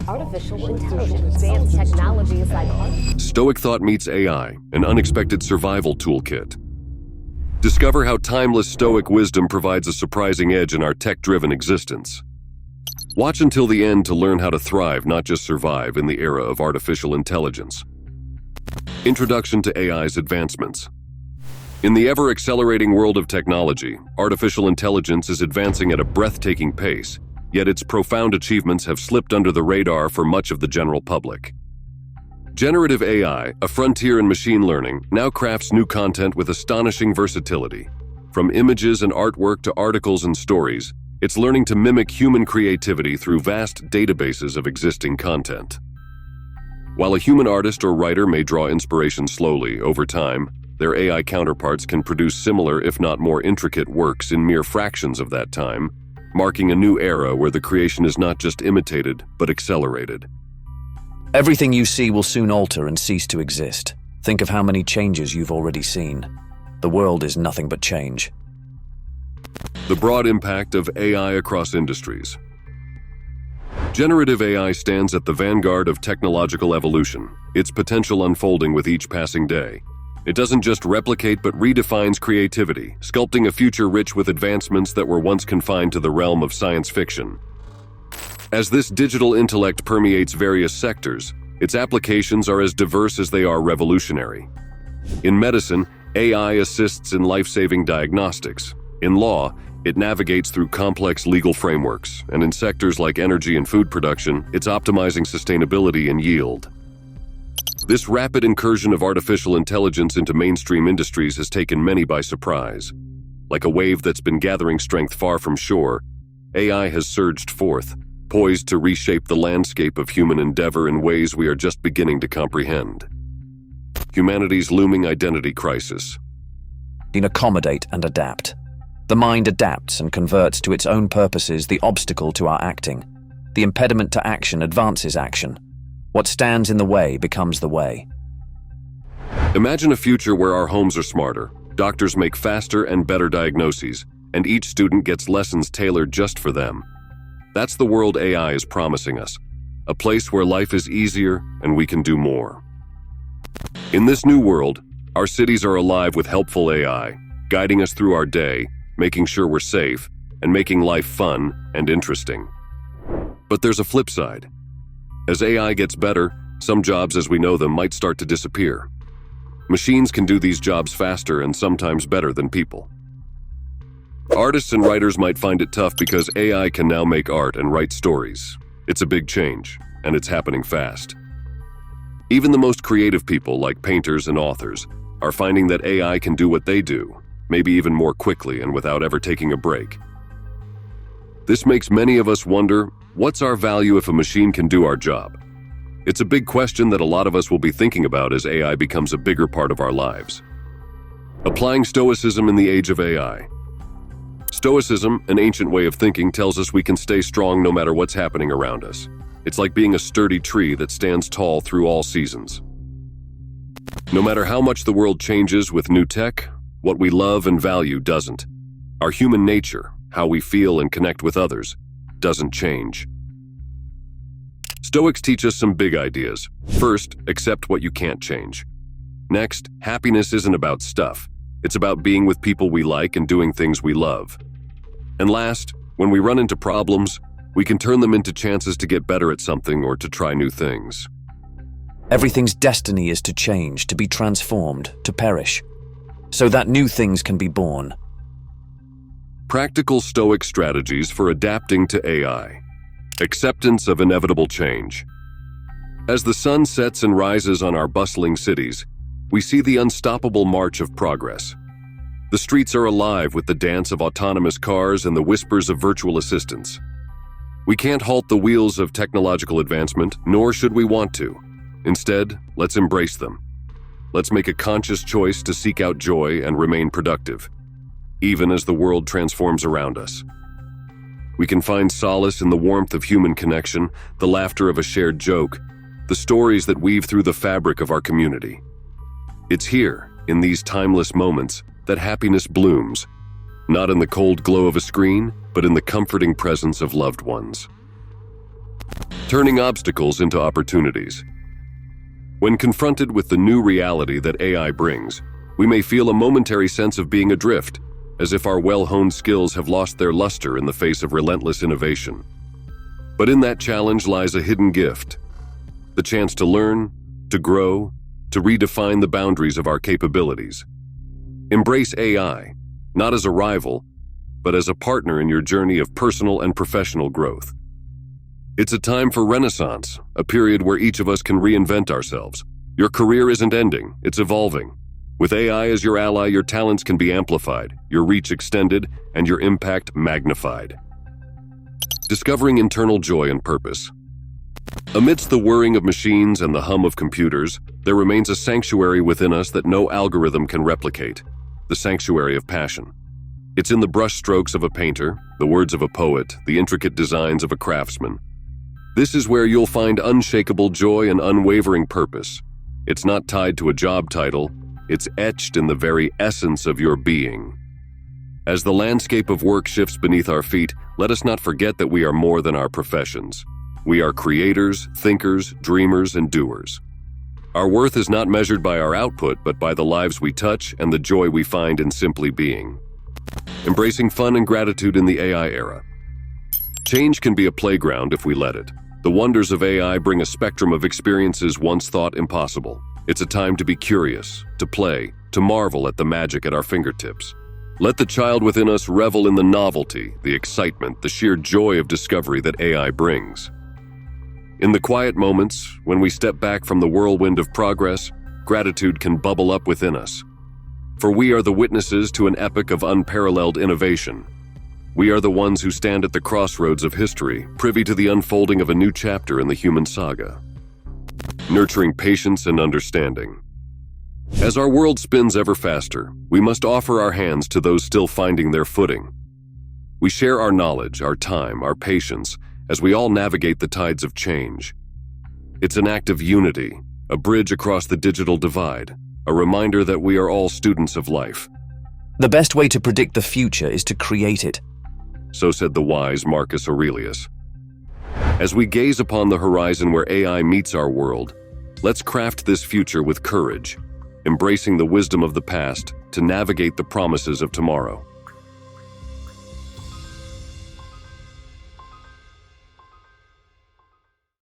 artificial intelligence, advanced technologies like Stoic thought meets AI, an unexpected survival toolkit. Discover how timeless Stoic wisdom provides a surprising edge in our tech-driven existence. Watch until the end to learn how to thrive, not just survive, in the era of artificial intelligence. Introduction to AI's advancements. In the ever-accelerating world of technology, artificial intelligence is advancing at a breathtaking pace, yet its profound achievements have slipped under the radar for much of the general public. Generative AI, a frontier in machine learning, now crafts new content with astonishing versatility. From images and artwork to articles and stories, it's learning to mimic human creativity through vast databases of existing content. While a human artist or writer may draw inspiration slowly, over time, their AI counterparts can produce similar, if not more intricate, works in mere fractions of that time, marking a new era where the creation is not just imitated, but accelerated. Everything you see will soon alter and cease to exist. Think of how many changes you've already seen. The world is nothing but change. The broad impact of AI across industries. Generative AI stands at the vanguard of technological evolution, its potential unfolding with each passing day. It doesn't just replicate but redefines creativity, sculpting a future rich with advancements that were once confined to the realm of science fiction. As this digital intellect permeates various sectors, its applications are as diverse as they are revolutionary. In medicine, AI assists in life-saving diagnostics. In law, it navigates through complex legal frameworks, and in sectors like energy and food production, it's optimizing sustainability and yield. This rapid incursion of artificial intelligence into mainstream industries has taken many by surprise. Like a wave that's been gathering strength far from shore, AI has surged forth, poised to reshape the landscape of human endeavor in ways we are just beginning to comprehend. Humanity's looming identity crisis. Accommodate and adapt. The mind adapts and converts to its own purposes the obstacle to our acting. The impediment to action advances action. What stands in the way becomes the way. Imagine a future where our homes are smarter, doctors make faster and better diagnoses, and each student gets lessons tailored just for them. That's the world AI is promising us, a place where life is easier and we can do more. In this new world, our cities are alive with helpful AI, guiding us through our day, making sure we're safe, and making life fun and interesting. But there's a flip side. As AI gets better, some jobs as we know them might start to disappear. Machines can do these jobs faster and sometimes better than people. Artists and writers might find it tough because AI can now make art and write stories. It's a big change, and it's happening fast. Even the most creative people, like painters and authors, are finding that AI can do what they do, maybe even more quickly and without ever taking a break. This makes many of us wonder, what's our value if a machine can do our job? It's a big question that a lot of us will be thinking about as AI becomes a bigger part of our lives. Applying Stoicism in the age of AI. Stoicism, an ancient way of thinking, tells us we can stay strong no matter what's happening around us. It's like being a sturdy tree that stands tall through all seasons. No matter how much the world changes with new tech, what we love and value doesn't. Our human nature, how we feel and connect with others, doesn't change. Stoics teach us some big ideas. First, accept what you can't change. Next, happiness isn't about stuff. It's about being with people we like and doing things we love. And last, when we run into problems, we can turn them into chances to get better at something or to try new things. Everything's destiny is to change, to be transformed, to perish, so that new things can be born. Practical Stoic strategies for adapting to AI. Acceptance of inevitable change. As the sun sets and rises on our bustling cities, we see the unstoppable march of progress. The streets are alive with the dance of autonomous cars and the whispers of virtual assistants. We can't halt the wheels of technological advancement, nor should we want to. Instead, let's embrace them. Let's make a conscious choice to seek out joy and remain productive, even as the world transforms around us. We can find solace in the warmth of human connection, the laughter of a shared joke, the stories that weave through the fabric of our community. It's here, in these timeless moments, that happiness blooms, not in the cold glow of a screen, but in the comforting presence of loved ones. turning obstacles into opportunities. When confronted with the new reality that AI brings, we may feel a momentary sense of being adrift, as if our well-honed skills have lost their luster in the face of relentless innovation. But in that challenge lies a hidden gift, the chance to learn, to grow, to redefine the boundaries of our capabilities. Embrace AI, not as a rival, but as a partner in your journey of personal and professional growth. It's a time for renaissance, a period where each of us can reinvent ourselves. Your career isn't ending, it's evolving. With AI as your ally, your talents can be amplified, your reach extended, and your impact magnified. Discovering internal joy and purpose. Amidst the whirring of machines and the hum of computers, there remains a sanctuary within us that no algorithm can replicate, the sanctuary of passion. It's in the brushstrokes of a painter, the words of a poet, the intricate designs of a craftsman. This is where you'll find unshakable joy and unwavering purpose. It's not tied to a job title, it's etched in the very essence of your being. As the landscape of work shifts beneath our feet, let us not forget that we are more than our professions. We are creators, thinkers, dreamers, and doers. Our worth is not measured by our output, but by the lives we touch and the joy we find in simply being. Embracing fun and gratitude in the AI era. Change can be a playground if we let it. The wonders of AI bring a spectrum of experiences once thought impossible. It's a time to be curious, to play, to marvel at the magic at our fingertips. Let the child within us revel in the novelty, the excitement, the sheer joy of discovery that AI brings. In the quiet moments, when we step back from the whirlwind of progress, gratitude can bubble up within us. For we are the witnesses to an epoch of unparalleled innovation. We are the ones who stand at the crossroads of history, privy to the unfolding of a new chapter in the human saga. Nurturing patience and understanding. As our world spins ever faster, we must offer our hands to those still finding their footing. We share our knowledge, our time, our patience, as we all navigate the tides of change. It's an act of unity, a bridge across the digital divide, a reminder that we are all students of life. The best way to predict the future is to create it. So said the wise Marcus Aurelius. As we gaze upon the horizon where AI meets our world, let's craft this future with courage, embracing the wisdom of the past to navigate the promises of tomorrow.